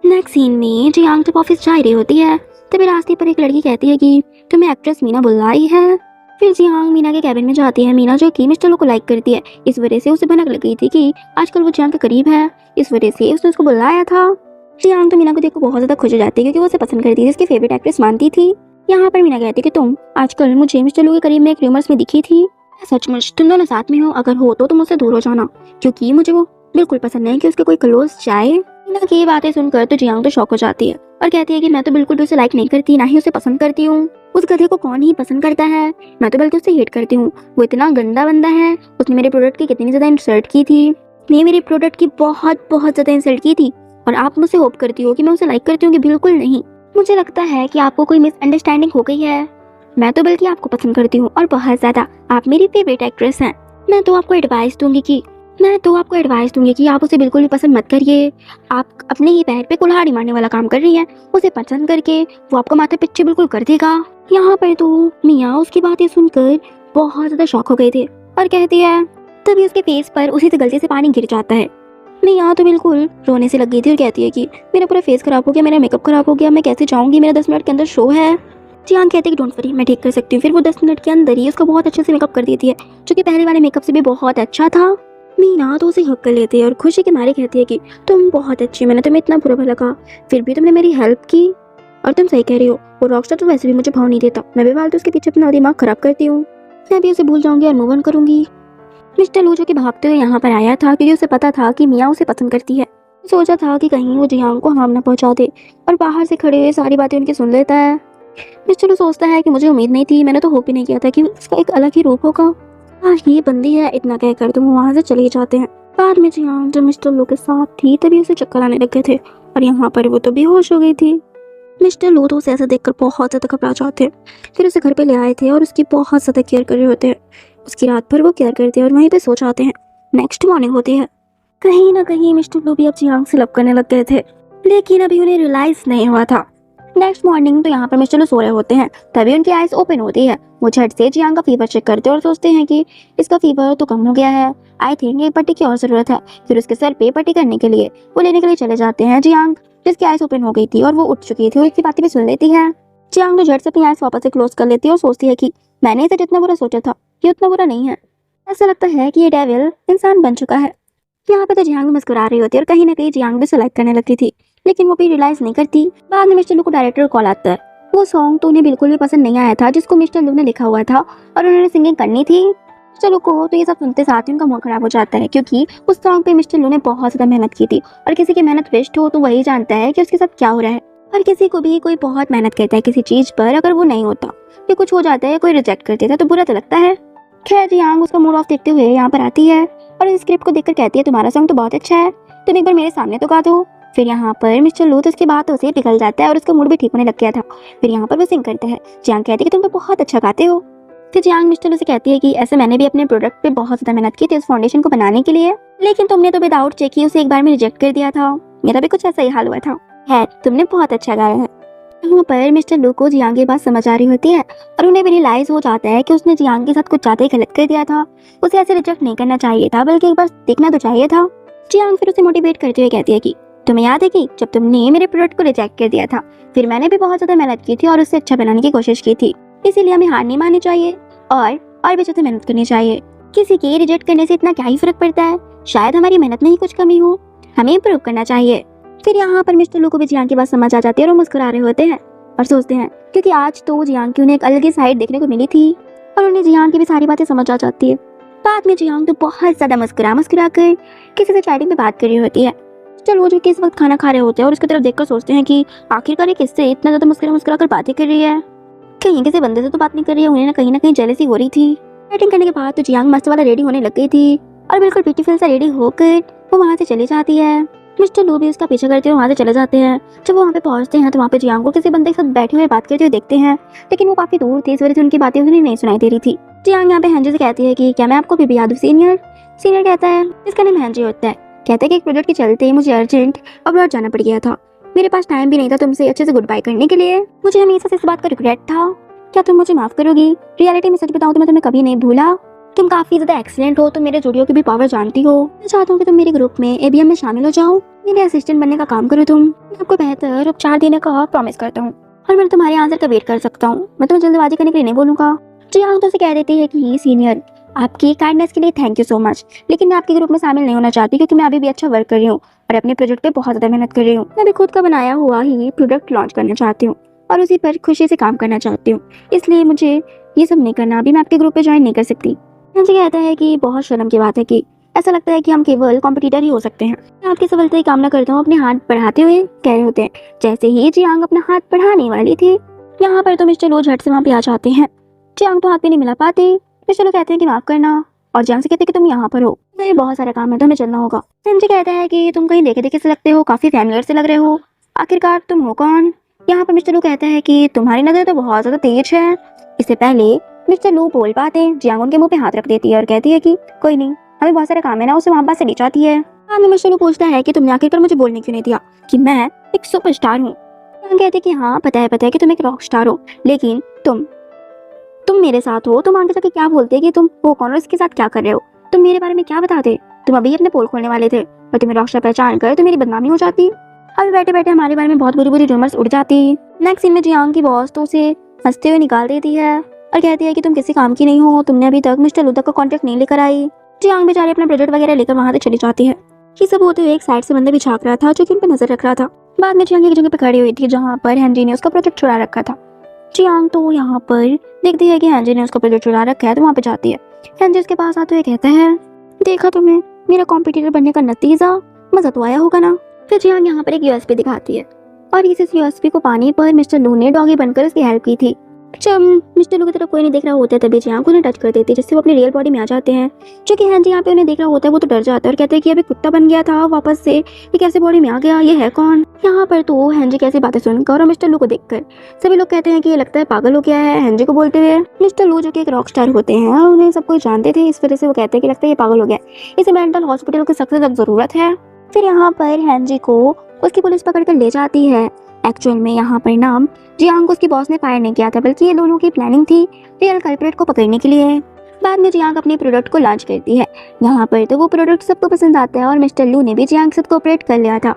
नेक्स्ट सीन में जियांग जब ऑफिस जा रही होती है तभी रास्ते पर एक लड़की कहती है कि तुम्हें एक्ट्रेस मीना बुलाई है। फिर जियांग मीना के कैबिन में जाती है। मीना जो कि मिस्टर लू को लाइक करती है, इस वजह से उसे भनक लग गई थी कि आजकल वो जियांग के करीब है, इस वजह से उसने उसको बुलाया था। जियांग तो मीना को देख कर बहुत ज्यादा खुश हो जाती है क्योंकि वो उसे पसंद करती थी, उसकी फेवरेट एक्ट्रेस मानती थी। यहाँ पर मीना कहती है कि तुम आजकल मुझे मिस्टर लू के करीब में एक रूमर्स में दिखी थी, सचमुच तुम दोनों साथ में हो, अगर हो तो तुम मुझसे दूर हो जाना क्योंकि मुझे वो बिल्कुल पसंद नहीं कि उसके कोई क्लोज जाए। मीना की ये बातें सुनकर तो जियांग तो शॉक हो जाती है और कहती है कि मैं तो बिल्कुल भी उसे लाइक नहीं करती, ना ही उसे पसंद करती हूँ। उस गधे को कौन ही पसंद करता है, मैं तो बल्कि उससे हेट करती हूँ, वो इतना गंदा बंदा है। उसने मेरे प्रोडक्ट की कितनी ज्यादा इंसल्ट की थी, ने मेरे प्रोडक्ट की बहुत बहुत ज्यादा इंसल्ट की थी और आप मुझसे होप करती हो कि मैं उसे लाइक करती हूँ कि बिल्कुल नहीं। मुझे लगता है कि आपको कोई मिसअंडरस्टैंडिंग हो गई है, मैं तो बल्कि आपको पसंद करती हूँ और बहुत ज्यादा, आप मेरी फेवरेट एक्ट्रेस हैं। मैं तो आपको एडवाइस दूंगी कि आप उसे बिल्कुल भी पसंद मत करिए। आप अपने ही पैर पे कुल्हाड़ी मारने वाला काम कर रही हैं, उसे पसंद करके वो आपका माथा पीछे बिल्कुल कर देगा। यहाँ पर तो मियाँ उसकी बातें सुनकर बहुत ज्यादा शॉक हो गए थे और कहती है, तभी उसके फेस पर उसी से गलती से पानी गिर जाता है। मियाँ तो बिल्कुल रोने से लग गई थी और कहती है कि मेरा पूरा फेस खराब हो गया, मेरा मेकअप खराब हो गया, मैं कैसे जाऊँगी, मेरा 10 मिनट के अंदर शो है। जियांग कहते हैं कि डोंट वरी, मैं ठीक कर सकती हूँ। फिर वो 10 मिनट के अंदर ही उसका बहुत अच्छे से मेकअप कर देती है, जो कि पहले वाले मेकअप से भी बहुत अच्छा था। मीना तो उसे हक कर लेती है और खुशी के मारे कहती है कि तुम बहुत अच्छी, मैंने तुम्हें इतना बुरा भला कहा फिर भी तुमने मेरी हेल्प की, और तुम सही कह रही हो, वो रॉकस्टार तो वैसे भी मुझे भाव नहीं देता, मैं भी फालतू उसके पीछे अपना दिमाग खराब करती हूँ, मैं भी उसे भूल जाऊंगी और मूव ऑन करूंगी। मिस्टर लू जो कि भागते हुए यहाँ पर आया था क्योंकि उसे पता था कि मियाँ उसे पसंद करती है। सोचा था कि कहीं वो जियांग को हार्म ना पहुंचा दे और बाहर से खड़े हुए सारी बातें उनकी सुन लेता है। मिस्टर लू सोचता है कि मुझे उम्मीद नहीं थी, मैंने तो होप ही नहीं किया था कि उसका एक अलग ही रूप होगा, हाँ ये बंदी है, इतना कहकर तुम वहाँ से चले जाते हैं। बाद में जियांग जब मिस्टर लू के साथ थी तभी उसे चक्कर आने लगे थे और यहाँ पर वो तो बेहोश हो गई थी। मिस्टर लू तो उसे ऐसा देखकर बहुत ज़्यादा घबरा जाते हैं। फिर उसे घर पे ले आए थे और उसकी बहुत ज़्यादा केयर कर रहे होते हैं। उसकी रात भर वो केयर करते हैं और वहीं पे सो जाते हैं। नेक्स्ट मॉर्निंग होती है। कहीं ना कहीं मिस्टर लू भी अब जियांग से लव करने लग गए थे, लेकिन अभी उन्हें रियलाइज नहीं हुआ था। नेक्स्ट मॉर्निंग तो यहाँ पर मिस्टर लू सो रहे होते हैं, तभी उनकी आइज ओपन होती है। वो झट से जियांग का फीवर चेक करते हैं और सोचते हैं कि इसका फीवर तो कम हो गया है, आई थिंक एक पट्टी की और जरूरत है। फिर उसके सर पे पट्टी करने के लिए वो लेने के लिए चले जाते हैं। जियांग जिसकी आइज ओपन हो गई थी और वो उठ चुकी थी और उसकी बातें भी सुन लेती है। जियांग तो झट से अपनी आइज वापस से क्लोज कर लेती है और सोचती है कि मैंने इसे जितना बुरा सोचा था ये उतना बुरा नहीं है, ऐसा लगता है कि ये डेविल इंसान बन चुका है। यहाँ पे तो जियांग मुस्कुरा रही होती है और कहीं ना कहीं जियांग भी सेलेक्ट करने लगती थी, लेकिन वो भी रियलाइज नहीं करती। बाद में मिस्टर लू को डायरेक्टर कॉल आता है। वो सॉन्ग तो उन्हें बिल्कुल भी पसंद नहीं आया था जिसको मिस्टर लू ने लिखा हुआ था और उन्होंने सिंगिंग करनी थी। मिस्टर लू को तो ये सब सुनते साथ ही उनका मूड खराब हो जाता है क्योंकि उस सॉन्ग पे मिस्टर लू ने बहुत ज्यादा मेहनत की थी और किसी की मेहनत वेस्ट हो तो वही जानता है कि उसके साथ क्या हो रहा है। और किसी को भी कोई बहुत मेहनत करता है किसी चीज पर, अगर वो नहीं होता या कुछ हो जाता है, कोई रिजेक्ट कर देता है तो बुरा तो लगता है। खैर जियांग उसका मूड ऑफ देखते हुए यहाँ पर आती है और इस स्क्रिप्ट को देखकर कहती है तुम्हारा सॉन्ग तो बहुत अच्छा है, तुम एक बार मेरे सामने तो गा दो। फिर यहाँ पर मिस्टर लू तो उसकी बातों से पिघल जाता है और उसका मूड भी ठीक होने लग गया था। फिर यहाँ पर वो सिंग करता है। जियांग कहती है कि तुम तो बहुत अच्छा गाते हो। फिर जियांग मिस्टर लू से कहती है कि ऐसे मैंने भी अपने प्रोडक्ट पे बहुत ज़्यादा मेहनत की थी उस फाउंडेशन को बनाने के लिए, लेकिन तुमने तो विदाउट चेक ही उसे एक बार में रिजेक्ट कर दिया था। मेरा भी कुछ ऐसा ही हाल हुआ था। है, तुमने बहुत अच्छा गाया है। यहाँ पर मिस्टर लू को जियांग की बात समझ आ रही होती है और उन्हें भी रियलाइज हो जाता है कि उसने जियांग के साथ कुछ ज़्यादा ही गलत कर दिया था। उसे ऐसे रिजेक्ट नहीं करना चाहिए था, बल्कि एक बार देखना तो चाहिए था। जियांग फिर उसे मोटिवेट करते हुए कहती है कि तुम्हें याद है कि जब तुमने मेरे प्रोडक्ट को रिजेक्ट कर दिया था, फिर मैंने भी बहुत ज़्यादा मेहनत की थी और उससे अच्छा बनाने की कोशिश की थी। इसीलिए हमें हार नहीं माननी चाहिए और भी ज़्यादा मेहनत करनी चाहिए। किसी के रिजेक्ट करने से इतना क्या ही फर्क पड़ता है, शायद हमारी मेहनत में ही कुछ कमी हो, हमें इम्प्रूव करना चाहिए। फिर यहाँ पर मिस्टर लू को भी जियांग की बात समझ आ जाती है और वो मुस्कुरा रहे होते हैं और सोचते हैं क्योंकि आज तो जियांग की उन्हें एक अलग ही साइड देखने को मिली थी और उन्हें जियांग की भी सारी बातें समझ आ जाती है। बाद में जियांग तो बहुत ज़्यादा मुस्कुरा कर किसी से चैटिंग पे बात कर रही होती है। चलो वो जो किस वक्त खाना खा रहे होते हैं और उसकी तरफ देखकर सोचते हैं कि आखिरकार ये किससे इतना ज़्यादा मुस्कुरा कर बातें कर रही है, कहीं किसी बंदे से तो बात नहीं कर रही है। उन्हें ना कहीं जेलसी हो रही थी। चैटिंग करने के बाद तो जियांग मस्त वाला रेडी होने लग गई थी और बिल्कुल ब्यूटीफुल सा रेडी होकर वो वहाँ से चली जाती है। मिस्टर लू भी उसका पीछा करते हुए वहाँ से चले जाते हैं। जब वो वहाँ पे पहुँचते हैं तो वहाँ पे जियांग को किसी बंदे के साथ बैठे हुए बात करते हुए देखते हैं, लेकिन वो काफ़ी दूर थे, इस वजह से उनकी बातें उन्हें नहीं सुनाई दे रही थी। जियांग यहाँ पे हेंजी से कहती है कि क्या मैं आपको भी याद हूँ सीनियर। सीनियर कहता है, इसका नाम हेंजी होता है। कहता है कि एक प्रोजेक्ट के चलते मुझे अर्जेंट अब्रॉड जाना पड़ गया था। मेरे पास टाइम भी नहीं था तुमसे अच्छे से गुड बाय करने के लिए। मुझे हमेशा से इस बात का रिग्रेट था। क्या तुम मुझे माफ़ करोगी? रियलिटी में सच बताऊँ तो मैं तुम्हें कभी नहीं भूला। तुम काफ़ी ज़्यादा एक्सीलेंट हो, तुम मेरे जुड़ियों की भी पावर जानती हो। मैं चाहता हूँ कि तुम मेरे ग्रुप में एबीएम में शामिल हो जाओ, मेरे असिस्टेंट बनने का काम करो तुम। मैं आपको बेहतर उपचार देने का प्रॉमिस करता हूँ और मैं तुम्हारे आंसर का वेट कर सकता हूँ। मैं तुम्हें जल्दबाजी करने के लिए नहीं बोलूँगा। जियांग तो उसे कह देती है कि सीनियर, आपकी काइंडनेस के लिए थैंक यू सो मच, लेकिन मैं आपके ग्रुप में शामिल नहीं होना चाहती क्योंकि मैं अभी भी अच्छा वर्क कर रही हूँ और अपने प्रोजेक्ट पे बहुत ज़्यादा मेहनत कर रही हूँ। मैं भी खुद का बनाया हुआ ही प्रोडक्ट लॉन्च करना चाहती हूँ और उसी पर खुशी से काम करना चाहती हूँ, इसलिए मुझे ये सब नहीं करना। अभी मैं आपके ग्रुप पे ज्वाइन नहीं कर सकती। मुझे कहता है कि बहुत शर्म की बात है कि ऐसा लगता है कि हम केवल कॉम्पिटिटर ही हो सकते हैं। मैं आपकी सफलता की कामना करता हूँ, अपने हाथ बढ़ाते हुए कह रहे होते हैं। जैसे ही जियांग अपना हाथ बढ़ाने वाली थी, यहाँ पर तो मिस्टर लो झट से वहाँ पे आ जाते हैं। जियांग तो हाथ भी नहीं मिला पाते। मिस्टर लो कहते हैं कि माफ़ करना और जियांग से कहते हैं कि तुम यहाँ पर हो, मेरे बहुत सारा काम है तो हमें चलना होगा। संजय कहता है कि तुम कहीं देखे से लगते हो, काफ़ी फैमिलियर से लग रहे हो, आखिरकार तुम हो कौन? यहाँ पर मिस्टर लू कहता है कि तुम्हारी नज़र तो बहुत ज़्यादा तेज है। इससे पहले मिस्टर लू बोल पाते, जियांग उनके मुंह पे हाथ रख देती है और कहती है कि कोई नहीं, हमें बहुत सारा काम है ना, उसे वहाँ पास से ले जाती है। बाद में मिस्टर लू पूछता है कि तुमने आखिरकार मुझे बोलने क्यों नहीं दिया कि मैं एक सुपरस्टार हूँ। जियांग कहते कि हाँ पता है कि तुम एक रॉक स्टार हो, लेकिन तुम मेरे साथ हो, तुम आगे जाके क्या बोलते कि तुम वो कौन और इसके साथ क्या कर रहे हो? तुम मेरे बारे में क्या बताते? तुम अभी अपने पोल खोलने वाले थे और तुम्हें रॉक स्टार पहचान कर तो मेरी बदनामी हो जाती। अभी बैठे बैठे हमारे बारे में बहुत बुरी बुरी रूमर्स उड़ जाती। नेक्स्ट सीन में जियांग की बॉस तो उसे हंसते हुए निकाल देती है और कहती है कि तुम किसी काम की नहीं हो, तुमने अभी तक मिस्टर लू तक का कॉन्ट्रैक्ट नहीं लेकर आई। जियांग बेचारी अपना प्रोजेक्ट वगैरह लेकर वहाँ से चली जाती है। ये सब होते हुए एक साइड से बंदा भी झाँक रहा था जो कि उन पर नजर रख रहा था। बाद में जियांग एक जगह पर खड़ी हुई थी जहाँ पर हेनरी ने उसका प्रोजेक्ट चुरा रखा था। जियांग तो यहाँ पर देखती है कि हेनरी ने उसका प्रोजेक्ट चुरा रखा है तो वहाँ पे जाती है। हेनरी उसके पास आते हुए कहता है, देखा तुम्हें मेरा कॉम्पिटिटर बनने का नतीजा, मजा तो आया होगा ना। फिर जियांग यहाँ पर एक यूएसपी दिखाती है और इस यूएसपी को पाने पर मिस्टर लू ने डॉगी बनकर उसकी हेल्प की थी। जब मिस्टर लू की तरफ कोई नहीं देख रहा होता है तभी जियांग उन्हें टच कर देती है, जिससे वो अपनी रियल बॉडी में आ जाते हैं। जो कि हेनरी यहाँ पे उन्हें देख रहा होता है वो तो डर जाता है और कहते हैं कि अभी कुत्ता बन गया था वापस से, ये कैसे बॉडी में आ गया, ये है कौन? यहाँ पर तो हेनरी कैसी बातें सुनकर और मिस्टर लू को देखकर सभी लोग कहते हैं कि ये लगता है पागल हो गया है। हेनरी को बोलते हुए मिस्टर लू जो कि एक रॉक स्टार होते हैं और उन्हें सब कोई जानते थे, इस वजह से वो कहते हैं कि लगता है ये पागल हो गया, इसे मेंटल हॉस्पिटल की सख्त जरूरत है। फिर यहाँ पर हेनरी को उसकी पुलिस पकड़ कर ले जाती है। एक्चुअल में यहाँ पर नाम जियांग को उसकी बॉस ने फायर नहीं किया था, बल्कि ये दोनों की प्लानिंग थी रियल कल्प्रेट को पकड़ने के लिए। बाद में जियांग अपने प्रोडक्ट को लॉन्च करती है। यहाँ पर तो वो प्रोडक्ट सबको पसंद आता है और मिस्टर लू ने भी जियांग के साथ कोऑपरेट कर लिया था।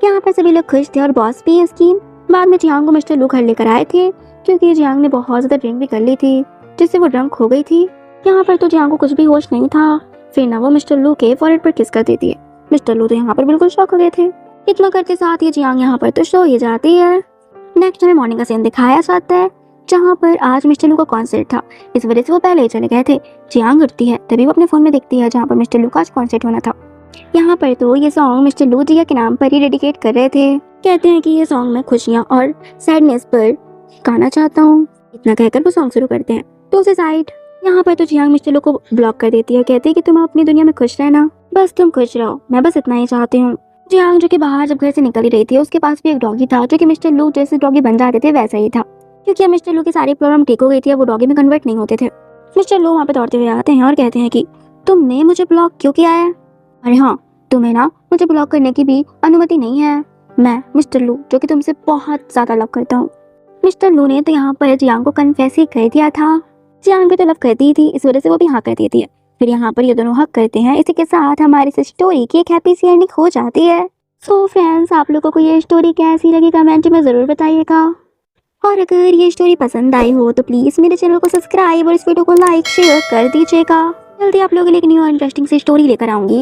यहाँ पर सभी लोग खुश थे और बॉस भी इसकी। बाद में जियांग को मिस्टर लू घर लेकर आए थे क्योंकि जियांग ने बहुत ज़्यादा ड्रिंक भी कर ली थी, जिससे वो ड्रंक हो गई थी। यहाँ पर तो जियांग को कुछ भी होश नहीं था। फिर ना वो मिस्टर लू के फॉरहेड पर किस कर देती है। मिस्टर लू तो यहाँ पर बिल्कुल शॉक हो गए थे। इतना करते साथ ही जियांग यहाँ पर तो सो ही जाती है। नेक्स्ट हमें मॉर्निंग का सीन दिखाया जाता है जहाँ पर आज मिस्टर लू का कॉन्सर्ट था, इस वजह से वो पहले ही चले गए थे। जियांग उठती है तभी वो अपने फोन में देखती है जहाँ पर मिस्टर लू का आज कॉन्सर्ट होना था। यहाँ पर तो ये सॉन्ग मिस्टर लू जिया के नाम पर ही डेडिकेट कर रहे थे। कहते हैं कि ये सॉन्ग मैं खुशियाँ और सैडनेस पर गाना चाहता हूँ। इतना कहकर वो सॉन्ग शुरू करते हैं। तो उसे साइड यहाँ पर तो जियांग मिस्टर लू को ब्लॉक कर देती है, कहती है कि तुम अपनी दुनिया में खुश रहना, बस तुम खुश रहो, मैं बस इतना ही चाहती हूँ। जियांग जो कि बाहर जब घर से निकल ही रही थी, उसके पास भी एक डॉगी था जो कि मिस्टर लू जैसे डॉगी बन जाते थे वैसा ही था, क्योंकि अब मिस्टर लू की सारी प्रॉब्लम ठीक हो गई थी, अब वो डॉगी में कन्वर्ट नहीं होते थे। मिस्टर लू वहाँ पे दौड़ते हुए आते हैं और कहते हैं कि तुमने मुझे ब्लॉक क्यों किया है? अरे हाँ, तुम्हें ना मुझे ब्लॉक करने की भी अनुमति नहीं है। मैं मिस्टर लू जो कि तुमसे बहुत ज्यादा लव करता हूँ। मिस्टर लू ने तो यहाँ पर जियांग को कन्फेस ही कर दिया था। जियांग भी तो लव करती थी, इस वजह से वो भी हाँ कर देती है। फिर यहाँ पर ये दोनों हक करते हैं। इसी के साथ हमारी इस स्टोरी की एक हैप्पी सी एंडिंग हो जाती है। सो फ्रेंड्स, आप लोगों को ये स्टोरी कैसी लगी कमेंट में ज़रूर बताइएगा। और अगर ये स्टोरी पसंद आई हो तो प्लीज़ मेरे चैनल को सब्सक्राइब और इस वीडियो को लाइक शेयर कर दीजिएगा। जल्दी आप लोगों के लिए एक न्यू और इंटरेस्टिंग सी स्टोरी लेकर आऊँगी।